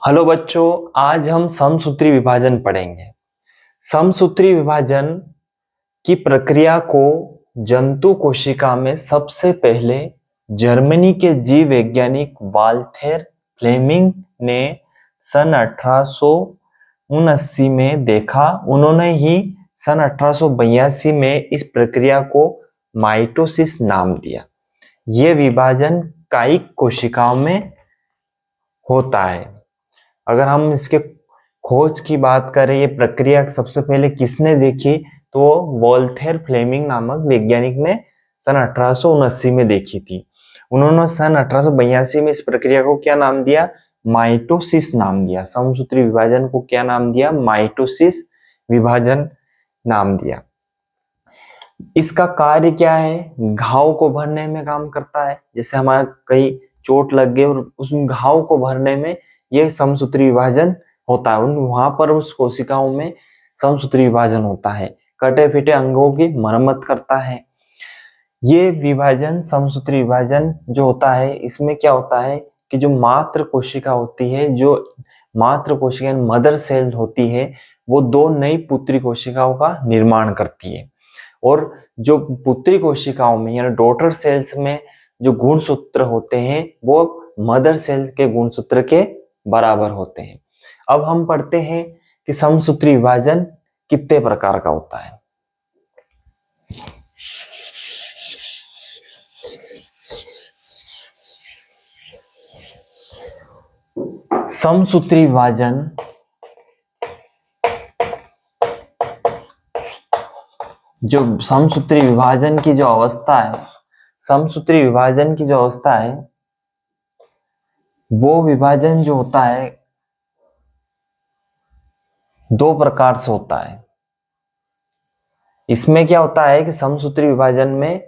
Hello बच्चों, आज हम समसूत्री विभाजन पढ़ेंगे। समसूत्री विभाजन की प्रक्रिया को जंतु कोशिका में सबसे पहले जर्मनी के जीव वैज्ञानिक वाल्थेर फ्लेमिंग ने सन 1879 में देखा। उन्होंने ही सन 1882 में इस प्रक्रिया को माइटोसिस नाम दिया। यह विभाजन कायिक कोशिकाओं में होता है। अगर हम इसके खोज की बात करें, ये प्रक्रिया सबसे पहले किसने देखी, तो वोल्थेर फ्लेमिंग नामक वैज्ञानिक ने सन 1879 में देखी थी। उन्होंने सन 1882 में इस प्रक्रिया को क्या नाम दिया? माइटोसिस नाम दिया। समसूत्री विभाजन को क्या नाम दिया? माइटोसिस विभाजन नाम दिया। इसका कार्य क्या है? घाव को भरने में काम करता है। जैसे हमारा कहीं चोट लग गई और उस घाव को भरने में यह समसूत्री विभाजन होता है। वहां पर उस कोशिकाओं में समसूत्री विभाजन होता है। कटे फिटे अंगों की मरम्मत करता है। ये विभाजन, समसूत्री विभाजन जो होता है, इसमें क्या होता है कि जो मात्र कोशिका होती है, जो मात्र कोशिका मदर सेल होती है, वो दो नई पुत्री कोशिकाओं का निर्माण करती है। और जो पुत्री कोशिकाओं में यानी डॉटर सेल्स में जो गुणसूत्र होते हैं, वो मदर सेल के गुणसूत्र के बराबर होते हैं। अब हम पढ़ते हैं कि समसूत्री विभाजन कितने प्रकार का होता है। समसूत्री विभाजन जो समसूत्री विभाजन की जो अवस्था है, समसूत्री विभाजन की जो अवस्था है, वो विभाजन जो होता है दो प्रकार से होता है। इसमें क्या होता है कि समसूत्री विभाजन में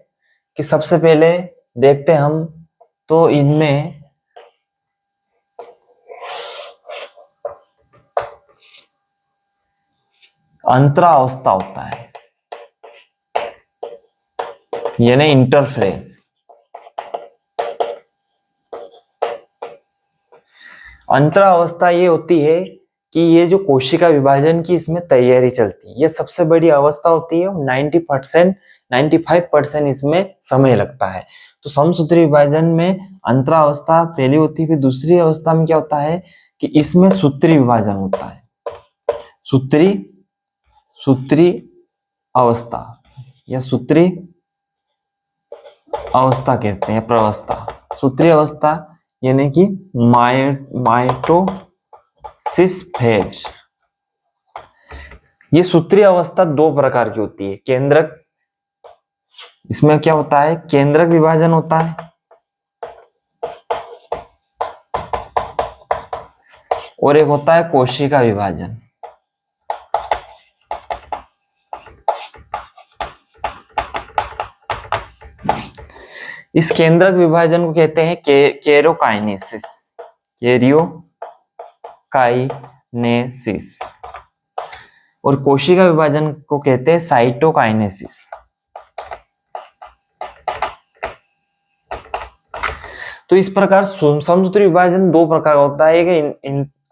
कि सबसे पहले देखते हैं हम, तो इनमें अंतरावस्था होता है, यानी इंटरफेरेंस। अंतरावस्था ये होती है कि ये जो कोशिका विभाजन की इसमें तैयारी चलती है, ये सबसे बड़ी अवस्था होती है। 95% इसमें समय लगता है। तो समसूत्री विभाजन में अंतरावस्था पहली होती है। फिर दूसरी अवस्था में क्या होता है कि इसमें सूत्री विभाजन होता है। सूत्री अवस्था या सूत्री अवस्था कहते हैं, प्रवस्था। सूत्री अवस्था यानी कि माइटोसिस फेज। ये सूत्री अवस्था दो प्रकार की होती है। केंद्रक, इसमें क्या होता है, केंद्रक विभाजन होता है, और एक होता है कोशिका विभाजन। इस केंद्रक विभाजन को कहते हैं केरोकाइनेसिस। केरियोकाइनेसिस। और कोशिका विभाजन को कहते हैं साइटोकाइनेसिस। तो इस प्रकार समसूत्री विभाजन दो प्रकार का होता है। एक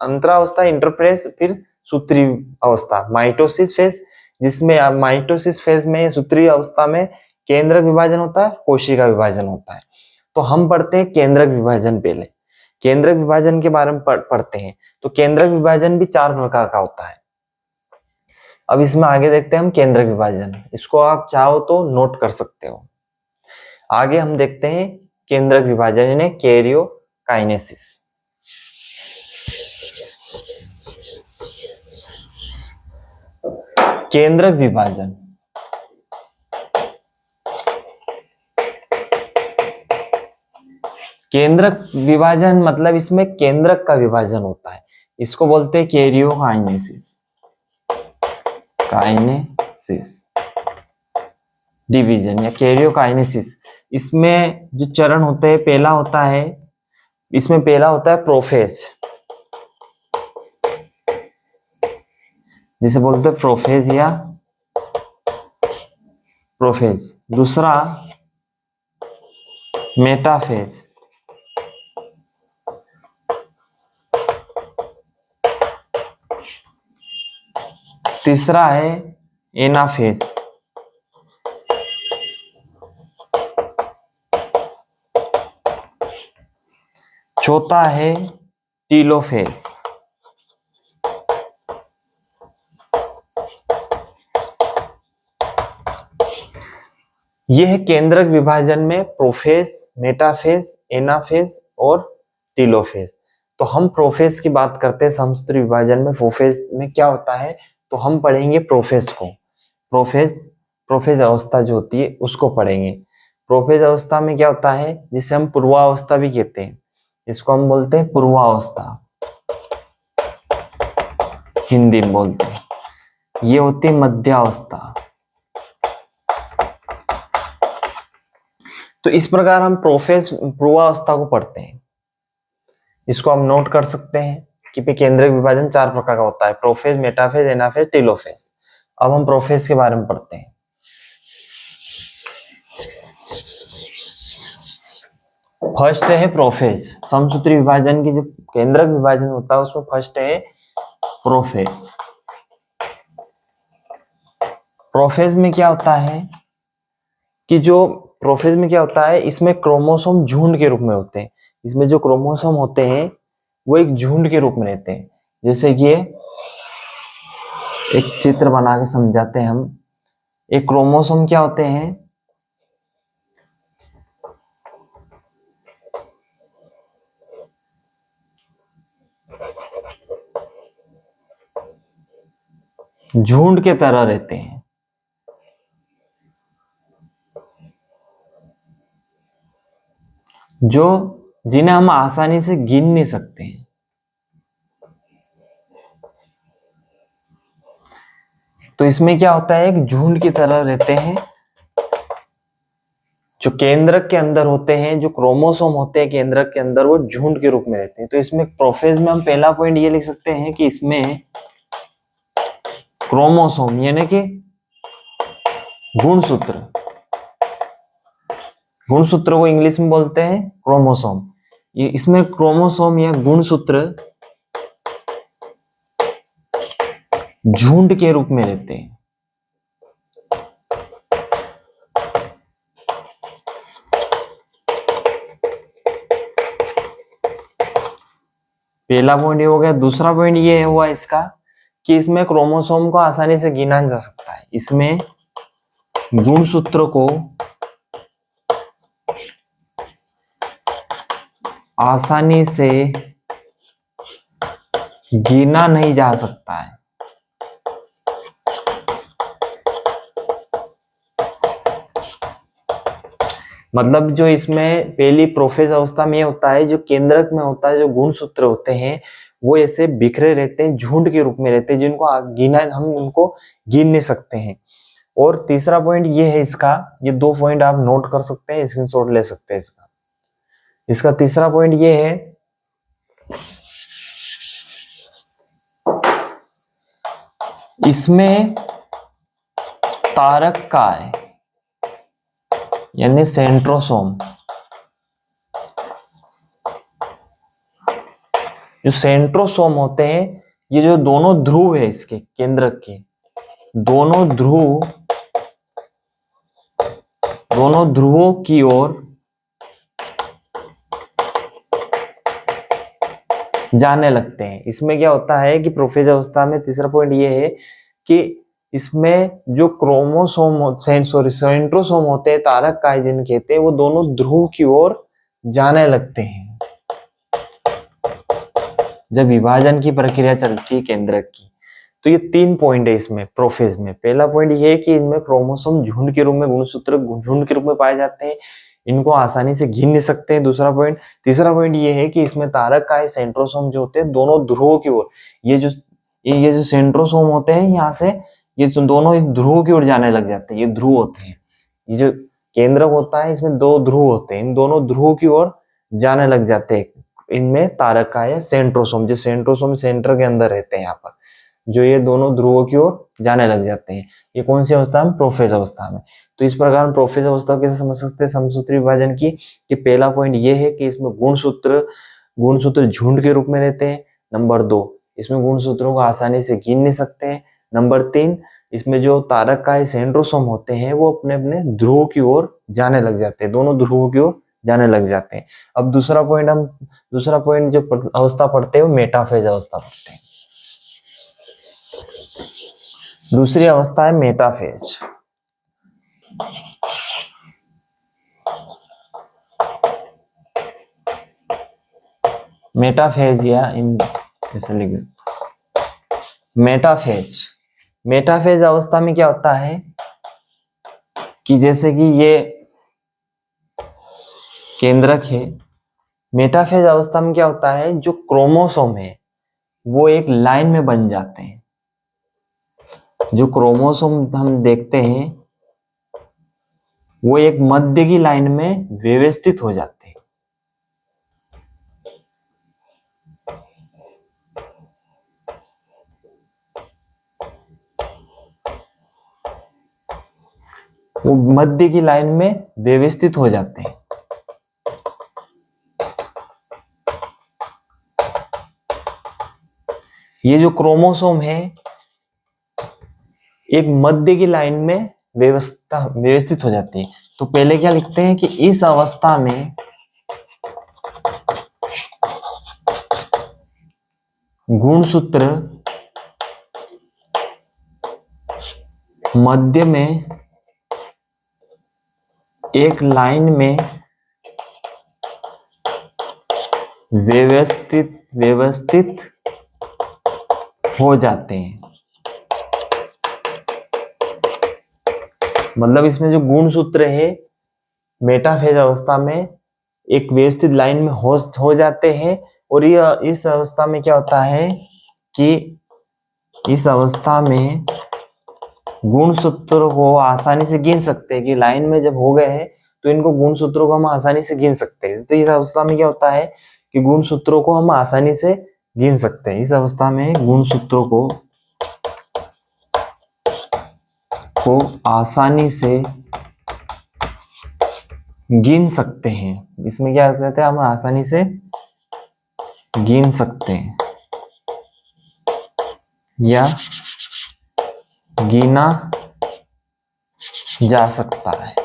अंतरावस्था इंटरफेरेंस, फिर सूत्री अवस्था माइटोसिस फेज, जिसमें माइटोसिस फेज में सूत्री अवस्था में केंद्रक विभाजन होता है, कोशिका विभाजन होता है। तो हम पढ़ते हैं केंद्रक विभाजन पहले। केंद्रक विभाजन के बारे में पढ़ते हैं। तो केंद्रक विभाजन भी चार प्रकार का होता है। अब इसमें आगे देखते हैं हम केंद्रक विभाजन। इसको आप चाहो तो नोट कर सकते हो। आगे हम देखते हैं केंद्रक विभाजन यानी केरियोकाइनेसिस। केंद्रक विभाजन, केंद्रक विभाजन मतलब इसमें केंद्रक का विभाजन होता है। इसको बोलते हैं केरियोकाइनेसिस। काइनेसिस डिवीजन या केरियोकाइनेसिस। इसमें जो चरण होते हैं, पहला होता है प्रोफेज, जिसे बोलते हैं प्रोफेज या प्रोफेज। दूसरा मेटाफेज, तीसरा है एनाफेज, चौथा है टीलोफेज, यह है केंद्रक विभाजन में प्रोफेज, मेटाफेज, एनाफेज और टीलोफेज। तो हम प्रोफेज की बात करते हैं समसूत्री विभाजन में। प्रोफेज में क्या होता है, तो हम पढ़ेंगे प्रोफेज को। प्रोफेज अवस्था जो होती है उसको पढ़ेंगे। प्रोफेज अवस्था में क्या होता है, जिसे हम पूर्वावस्था भी कहते हैं, इसको हम बोलते हैं पूर्वावस्था, हिंदी में बोलते हैं। ये होती है मध्यावस्था। तो इस प्रकार हम प्रोफेज पूर्वावस्था को पढ़ते हैं। इसको हम नोट कर सकते हैं कि केंद्रक विभाजन 4 प्रकार का होता है, प्रोफेज, मेटाफेज, एनाफेज, टीलोफेज। अब हम प्रोफेज के बारे में पढ़ते हैं। फर्स्ट है प्रोफेज, समसूत्री विभाजन की जो केंद्रक विभाजन होता है उसमें फर्स्ट है प्रोफेज। प्रोफेज में क्या होता है कि जो प्रोफेज में क्या होता है, इसमें क्रोमोसोम झुंड के रूप में होते हैं। इसमें जो क्रोमोसोम होते हैं वो एक झुंड के रूप में रहते हैं। जैसे कि एक चित्र बना के समझाते हैं हम। एक क्रोमोसोम क्या होते हैं, झुंड के तरह रहते हैं, जो जिन्हें हम आसानी से गिन नहीं सकते हैं। तो इसमें क्या होता है, एक झुंड की तरह रहते हैं। जो केंद्रक के अंदर होते हैं, जो क्रोमोसोम होते हैं केंद्रक के अंदर, वो झुंड के रूप में रहते हैं। तो इसमें प्रोफेज में हम पहला पॉइंट ये लिख सकते हैं कि इसमें क्रोमोसोम यानी कि गुणसूत्र, गुणसूत्र को इंग्लिश में बोलते हैं क्रोमोसोम। ये इसमें क्रोमोसोम या गुणसूत्र झुंड के रूप में रहते हैं। पहला पॉइंट ये हो गया। दूसरा पॉइंट ये हुआ इसका कि इसमें क्रोमोसोम को आसानी से गिना जा सकता है। इसमें गुणसूत्र को आसानी से गिना नहीं जा सकता है। मतलब जो इसमें पहली प्रोफेज अवस्था में होता है, जो केंद्रक में होता है, जो गुणसूत्र होते हैं वो ऐसे बिखरे रहते हैं, झुंड के रूप में रहते हैं, जिनको गिना हम उनको गिन नहीं सकते हैं। और तीसरा पॉइंट ये है इसका, ये 2 पॉइंट आप नोट कर सकते हैं, स्क्रीनशॉट ले सकते हैं इसका तीसरा पॉइंट ये है इसमें तारक काय यानी सेंट्रोसोम, जो सेंट्रोसोम होते हैं, ये जो दोनों ध्रुव है इसके केंद्रक के, दोनों ध्रुवों की ओर जाने लगते हैं। इसमें क्या होता है कि प्रोफेज अवस्था में तीसरा पॉइंट ये है कि इसमें जो सेंट्रोसोम होते हैं, तारक काय जिन्हें कहते हैं, वो दोनों ध्रुव की ओर जाने लगते हैं जब विभाजन की प्रक्रिया चलती है केंद्रक की। तो ये 3 पॉइंट है इसमें प्रोफेज में। पहला पॉइंट ये है कि इनमें क्रोमोसोम झुंड के रूप में, गुणसूत्र झुंड के रूप में पाए जाते हैं, इनको आसानी से गिन नहीं सकते हैं। दूसरा पॉइंट, तीसरा पॉइंट ये है कि इसमें तारक काय, सेंट्रोसोम जो होते हैं दोनों ध्रुवों की ओर, ये जो सेंट्रोसोम होते हैं यहाँ से ये दोनों इस ध्रुव की ओर जाने लग जाते हैं। ये ध्रुव होते हैं, ये जो केंद्रक होता है इसमें 2 ध्रुव होते हैं, इन दोनों ध्रुव की ओर जाने लग जाते हैं। इनमें तारक काय है, सेंट्रोसोम, जो सेंट्रोसोम सेंटर के अंदर रहते हैं यहाँ पर, जो ये दोनों ध्रुवों की ओर जाने लग जाते हैं। ये कौन सी अवस्था में, प्रोफेज अवस्था में। तो इस प्रकार हम प्रोफेज अवस्था कैसे समझ सकते हैं समसूत्री विभाजन की, कि पहला पॉइंट ये है कि इसमें गुणसूत्र झुंड के रूप में रहते हैं। नंबर 2, इसमें गुणसूत्रों को आसानी से गिन नहीं सकते हैं। नंबर 3, इसमें जो तारक का सेंट्रोसोम होते हैं वो अपने अपने ध्रुव की ओर जाने लग जाते हैं, दोनों ध्रुवों की ओर जाने लग जाते हैं। अब दूसरा पॉइंट जो अवस्था पढ़ते हैं वो मेटाफेज अवस्था पढ़ते हैं। दूसरी अवस्था है मेटाफेज। मेटाफेज या इन ऐसे लिख, मेटाफेज अवस्था में क्या होता है कि जैसे कि ये केंद्रक है, मेटाफेज अवस्था में क्या होता है, जो क्रोमोसोम है वो एक लाइन में बन जाते हैं। जो क्रोमोसोम हम देखते हैं वो एक मध्य की लाइन में व्यवस्थित हो जाते हैं। वो मध्य की लाइन में व्यवस्थित हो जाते हैं। ये जो क्रोमोसोम है एक मध्य की लाइन में व्यवस्थित हो जाती है। तो पहले क्या लिखते हैं कि इस अवस्था में गुणसूत्र मध्य में एक लाइन में व्यवस्थित हो जाते हैं। मतलब इसमें जो गुणसूत्र है मेटाफेज अवस्था में एक व्यवस्थित लाइन में हो जाते हैं। और यह इस अवस्था में क्या होता है कि इस अवस्था में गुणसूत्रों को आसानी से गिन सकते हैं कि लाइन में जब हो गए हैं तो इनको गुणसूत्रों को हम आसानी से गिन सकते हैं। तो इस अवस्था में क्या होता है कि गुणसूत्रों को हम आसानी से गिन सकते हैं। इस अवस्था में गुणसूत्रों को आसानी से गिन सकते हैं। इसमें क्या कहते हैं, हम आसानी से गिन सकते हैं या गिना जा सकता है।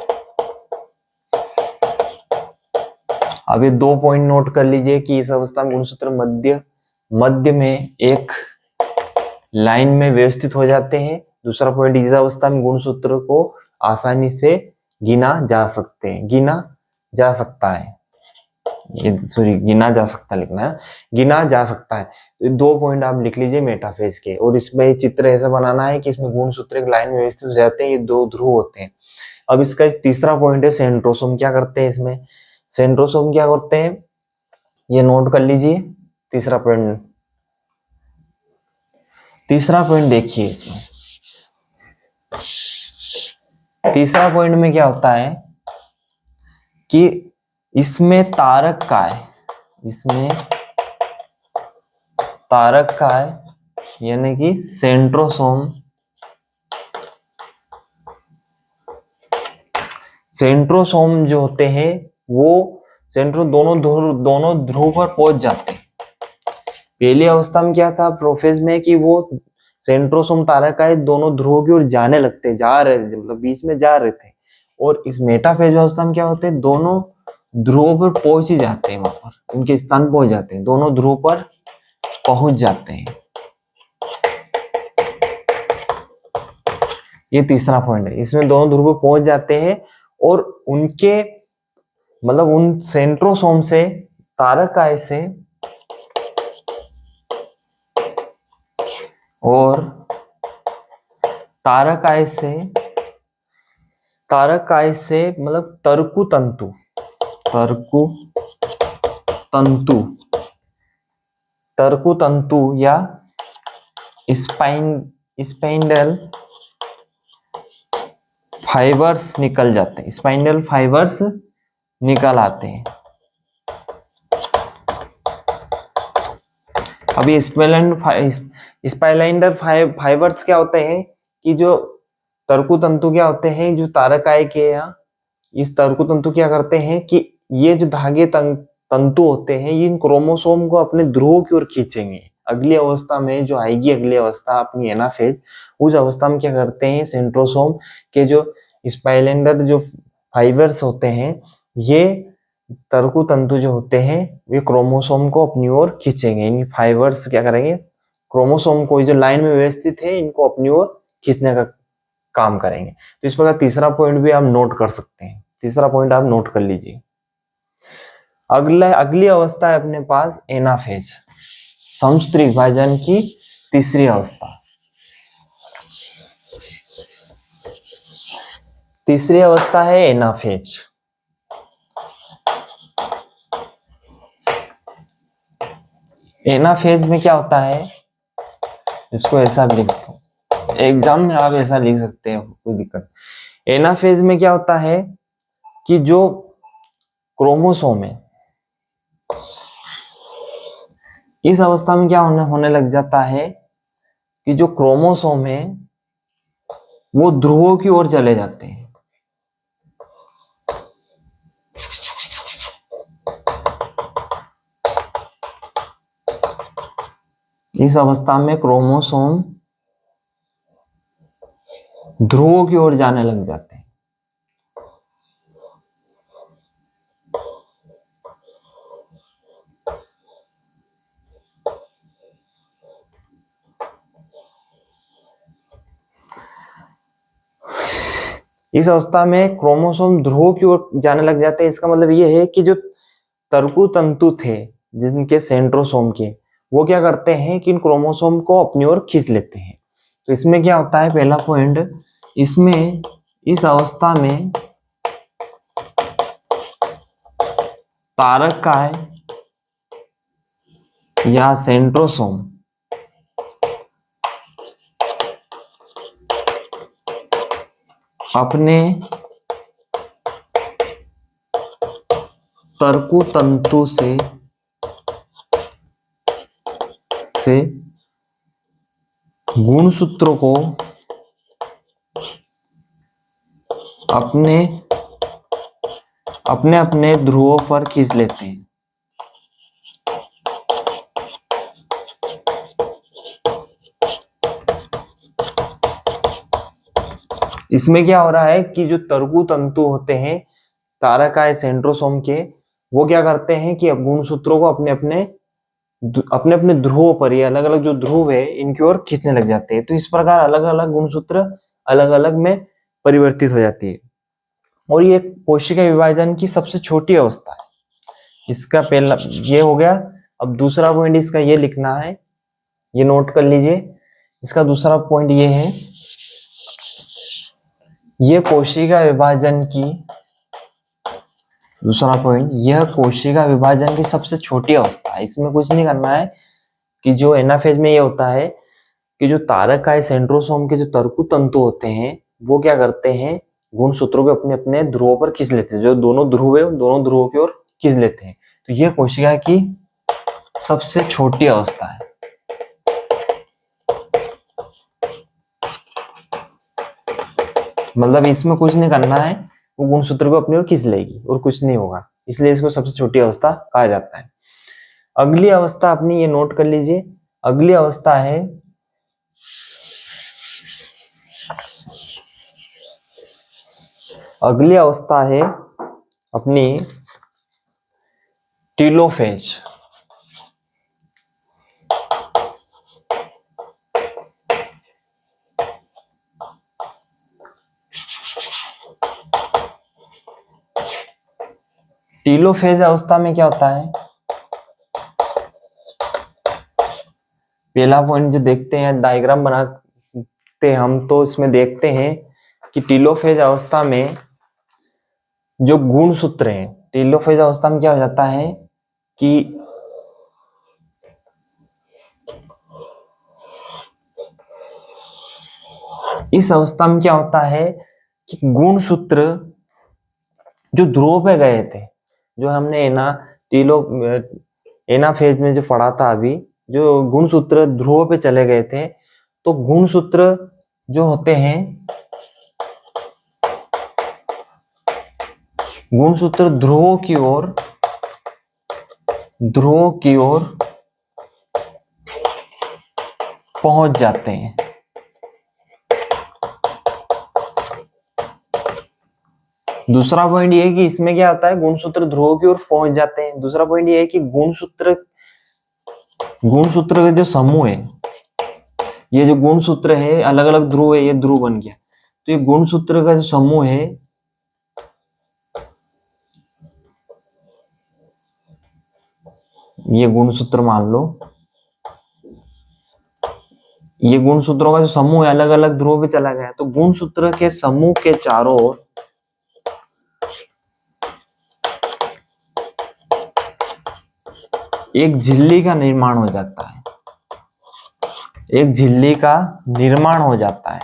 अब ये 2 पॉइंट नोट कर लीजिए कि इस अवस्था में गुणसूत्र मध्य में एक लाइन में व्यवस्थित हो जाते हैं। दूसरा पॉइंट, इस अवस्था में गुणसूत्र को आसानी से गिना जा सकता है। गिना जा सकता है लिखना है, गिना जा सकता है। तो 2 पॉइंट आप लिख लीजिए मेटाफेज के। और इसमें चित्र ऐसा बनाना है कि इसमें गुणसूत्र एक लाइन में व्यवस्थित हो जाते हैं, ये 2 ध्रुव होते हैं। अब इसका तीसरा पॉइंट है सेंट्रोसोम। क्या करते हैं इसमें, सेंट्रोसोम क्या करते हैं ये नोट कर लीजिए। तीसरा पॉइंट देखिए इसमें। तीसरा पॉइंट में क्या होता है कि इसमें तारक का है यानी कि सेंट्रोसोम जो होते हैं वो दोनों ध्रुव पर पहुंच जाते हैं। पहली अवस्था में क्या था प्रोफेज में कि वो सेंट्रोसोम तारक का दोनों ध्रुवों की ओर जाने लगते, जा रहे थे, मतलब बीच में जा रहे थे। और इस मेटाफेज अवस्था में क्या होते हैं, दोनों ध्रुवों पर पहुंच ही जाते हैं, वहां पर उनके स्थान पहुंच जाते हैं, दोनों ध्रुव पर पहुंच जाते हैं। ये तीसरा पॉइंट है, इसमें दोनों ध्रुव पर पहुंच जाते हैं और उनके मतलब उन सेंट्रोसोम से तारक आय से मतलब तर्कु तंतु या स्पाइंडल फाइबर्स निकल जाते हैं, स्पाइंडल फाइबर्स निकल आते हैं। अभी स्पाइलाइंडर फाइबर्स क्या होते हैं कि जो तर्कु तंतु क्या होते हैं, जो तारकाय के या इस तर्कु तंतु क्या करते हैं कि ये जो धागे तंतु होते हैं ये इन क्रोमोसोम को अपने ध्रुव की ओर खींचेंगे। अगली अवस्था में जो आएगी, अगली अवस्था अपनी एनाफेज, उस अवस्था में क्या करते हैं, सेंट्रोसोम के जो स्पाइलेंडर जो फाइबर्स होते हैं, ये तरकु तंतु जो होते हैं, वे क्रोमोसोम को अपनी ओर खींचेंगे। इन फाइबर्स क्या करेंगे, क्रोमोसोम को जो लाइन में व्यवस्थित है इनको अपनी ओर खींचने का काम करेंगे। तो इस प्रकार तीसरा पॉइंट भी आप नोट कर सकते हैं, तीसरा पॉइंट आप नोट कर लीजिए। अगली अवस्था है अपने पास एनाफेज, समसूत्री विभाजन की तीसरी अवस्था। तीसरी अवस्था है एनाफेज। एनाफेज में क्या होता है, इसको ऐसा भी लिखता हूं, एग्जाम में आप ऐसा लिख सकते हैं, कोई दिक्कत। एनाफेज में क्या होता है कि जो क्रोमोसोम है, इस अवस्था में क्या होने लग जाता है कि जो क्रोमोसोम है वो ध्रुवों की ओर चले जाते हैं। इस अवस्था में क्रोमोसोम ध्रुवों की ओर जाने लग जाते हैं। इस अवस्था में क्रोमोसोम ध्रुवों की ओर जाने लग जाते हैं। इसका मतलब ये है कि जो तरकु तंतु थे जिनके सेंट्रोसोम के, वो क्या करते हैं कि इन क्रोमोसोम को अपनी ओर खींच लेते हैं। तो इसमें क्या होता है, पहला पॉइंट, इसमें इस अवस्था में तारक काय या सेंट्रोसोम अपने तरकु तंतु से गुणसूत्रों को अपने अपने ध्रुवों पर खींच लेते हैं। इसमें क्या हो रहा है कि जो तरकु तंतु होते हैं तारकाय सेंट्रोसोम के, वो क्या करते हैं कि अब गुणसूत्रों को अपने अपने ध्रुवों पर, ये अलग अलग जो ध्रुव है इनकी ओर खींचने लग जाते हैं। तो इस प्रकार अलग अलग गुणसूत्र अलग अलग में परिवर्तित हो जाती है, और ये कोशिका विभाजन की सबसे छोटी अवस्था है। इसका पहला ये हो गया। अब दूसरा पॉइंट इसका ये लिखना है, ये नोट कर लीजिए। इसका दूसरा पॉइंट ये है, ये कोशिका विभाजन की, दूसरा पॉइंट, यह कोशिका विभाजन की सबसे छोटी अवस्था है। इसमें कुछ नहीं करना है कि जो एनाफेज में ये होता है कि जो तारकाय सेंट्रोसोम के जो तरकु तंतु होते हैं वो क्या करते हैं, गुणसूत्रों को अपने अपने ध्रुवों पर खींच लेते हैं। जो दोनों ध्रुव है दोनों ध्रुवों की ओर खींच लेते हैं। तो यह कोशिका की सबसे छोटी अवस्था है। मतलब इसमें कुछ नहीं करना है, वो गुणसूत्र को अपनी ओर खींच लेगी और कुछ नहीं होगा, इसलिए इसको सबसे छोटी अवस्था कहा जाता है। अगली अवस्था अपनी ये नोट कर लीजिए। अगली अवस्था है अपनी टीलोफेज। टीलोफेज अवस्था में क्या होता है, पहला पॉइंट जो देखते हैं, डायग्राम बनाते हैं हम, तो इसमें देखते हैं कि टीलोफेज अवस्था में जो गुणसूत्र हैं, टीलोफेज अवस्था में क्या हो जाता है कि इस अवस्था में क्या होता है कि गुणसूत्र जो ध्रुव पे गए थे, जो हमने एनाफेज में जो पढ़ा था अभी, जो गुणसूत्र ध्रुव पे चले गए थे, तो गुणसूत्र जो होते हैं, गुणसूत्र ध्रुवों की ओर पहुंच जाते हैं। दूसरा पॉइंट ये है कि इसमें क्या होता है, गुणसूत्र ध्रुवों की ओर पहुंच जाते हैं। दूसरा पॉइंट ये है कि गुणसूत्र का जो समूह है, ये जो गुणसूत्र है अलग अलग ध्रुव है, ये ध्रुव बन गया, तो ये गुणसूत्र का जो समूह है ये गुणसूत्र मान लो, ये गुणसूत्रों का जो समूह है अलग अलग ध्रुव पे चला गया, तो गुणसूत्र के समूह के चारों ओर एक झिल्ली का निर्माण हो जाता है, एक झिल्ली का निर्माण हो जाता है।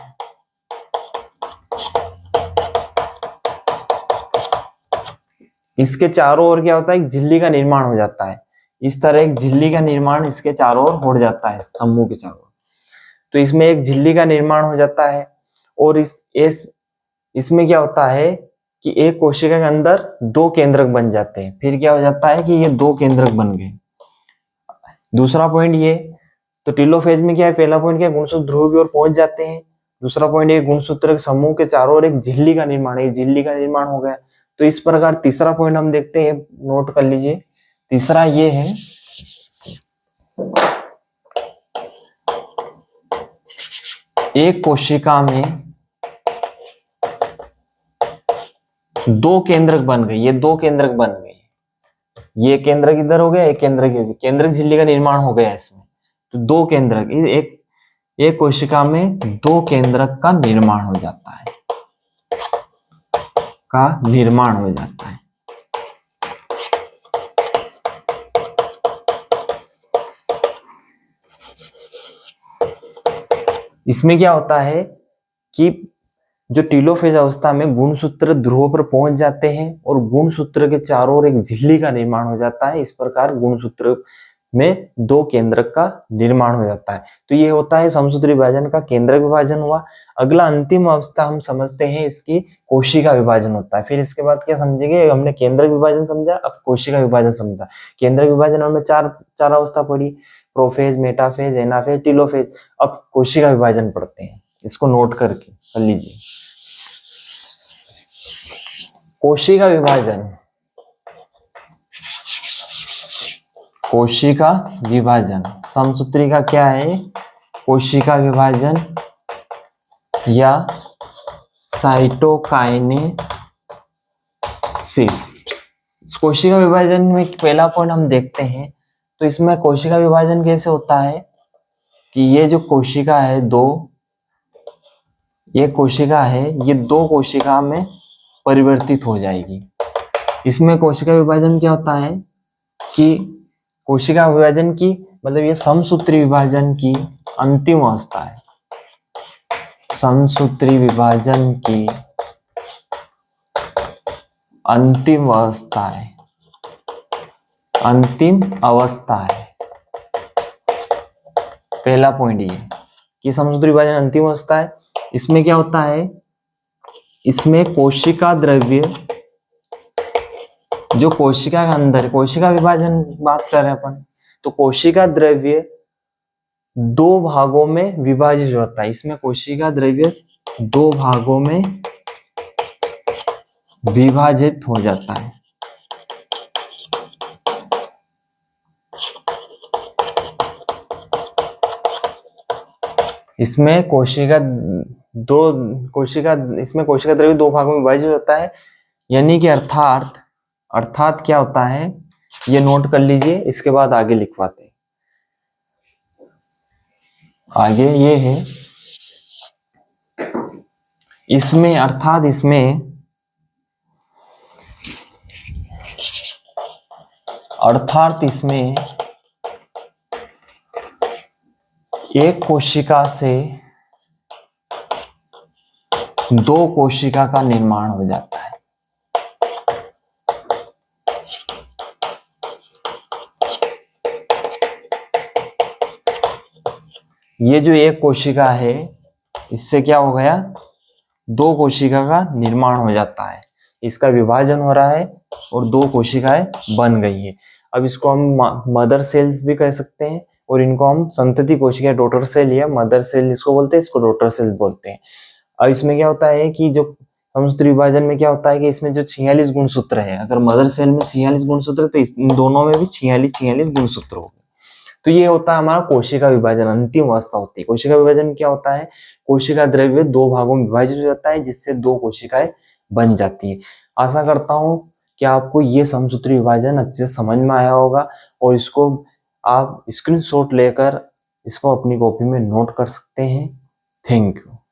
इसके चारों ओर क्या होता है, एक झिल्ली का निर्माण हो जाता है। इस तरह एक झिल्ली का निर्माण इसके चारों ओर हो जाता है, समूह के चारों ओर। तो इसमें एक झिल्ली का निर्माण हो जाता है, और इसमें क्या होता है कि एक कोशिका के अंदर दो केंद्रक बन जाते हैं। फिर क्या हो जाता है कि ये दो केंद्रक बन गए। दूसरा पॉइंट ये, तो टेलोफेज में क्या है, पहला पॉइंट क्या है, गुणसूत्र ध्रुव की ओर पहुंच जाते हैं। दूसरा पॉइंट ये, गुणसूत्र के समूह के चारों ओर एक झिल्ली का निर्माण, एक झिल्ली का निर्माण हो गया। तो इस प्रकार तीसरा पॉइंट हम देखते हैं, नोट कर लीजिए। तीसरा ये है, एक कोशिका में दो केंद्रक बन गए, ये दो केंद्रक बन गए, ये केंद्रक इधर हो गया, एक केंद्रक झिल्ली का निर्माण हो गया इसमें। तो दो केंद्रक, एक कोशिका में दो केंद्रक का निर्माण हो जाता है, इसमें क्या होता है कि जो टेलोफेज अवस्था में गुणसूत्र ध्रुवों पर पहुंच जाते हैं और गुणसूत्र के चारों ओर एक झिल्ली का निर्माण हो जाता है। इस प्रकार गुणसूत्र में दो केंद्रक का निर्माण हो जाता है। तो ये होता है समसूत्र विभाजन का केंद्रक विभाजन हुआ। अगला अंतिम अवस्था हम समझते हैं इसकी, कोशिका विभाजन होता है। फिर इसके बाद क्या समझेंगे, हमने केंद्रक विभाजन समझा, अब कोशिका विभाजन समझा। केंद्रक विभाजन में चार अवस्था पढ़ी, प्रोफेज, मेटाफेज, एनाफेज, टेलोफेज। अब कोशिका विभाजन पढ़ते हैं, इसको नोट करके कर लीजिए। कोशिका विभाजन, कोशिका विभाजन समसूत्री का क्या है, कोशिका विभाजन या साइटोकाइनेसिस। कोशिका विभाजन में पहला पॉइंट हम देखते हैं, तो इसमें कोशिका विभाजन कैसे होता है कि ये जो कोशिका है ये कोशिका है, ये दो कोशिका में परिवर्तित हो जाएगी। इसमें कोशिका विभाजन क्या होता है कि कोशिका विभाजन की मतलब ये समसूत्री विभाजन की अंतिम अवस्था है, समसूत्री विभाजन की अंतिम अवस्था है। पहला पॉइंट ये कि समसूत्री विभाजन अंतिम अवस्था है। इसमें क्या होता है, इसमें कोशिका द्रव्य जो कोशिका के अंदर, कोशिका विभाजन बात कर रहे हैं अपन, तो कोशिका द्रव्य दो भागों में विभाजित होता है। इसमें कोशिका द्रव्य दो भागों में विभाजित हो जाता है। इसमें कोशिका द्रव्य दो भागों में विभाजित होता है, यानी कि अर्थात क्या होता है, ये नोट कर लीजिए, इसके बाद आगे लिखवाते हैं। आगे ये है, इसमें एक कोशिका से दो कोशिका का निर्माण हो जाता है। ये जो एक कोशिका है, इससे क्या हो गया, दो कोशिका का निर्माण हो जाता है, इसका विभाजन हो रहा है और दो कोशिकाएं बन गई है। अब इसको हम मदर सेल्स भी कह सकते हैं और इनको हम संतति कोशिका डॉटर सेल या मदर सेल इसको बोलते हैं, इसको डॉटर सेल बोलते हैं। अब इसमें क्या होता है कि जो समसूत्री विभाजन में क्या होता है कि इसमें जो 46 गुणसूत्र है, अगर मदर सेल में 46 गुणसूत्र है तो इन दोनों में भी 46 गुणसूत्र होंगे। तो ये होता है हमारा कोशिका विभाजन, अंतिम अवस्था होती है। कोशिका विभाजन क्या होता है, कोशिका द्रव्य दो भागों में विभाजित हो जाता है जिससे दो कोशिकाएं बन जाती है। आशा करता हूं कि आपको ये समसूत्री विभाजन अच्छे से समझ में आया होगा और इसको आप स्क्रीनशॉट लेकर इसको अपनी कॉपी में नोट कर सकते हैं। Thank you.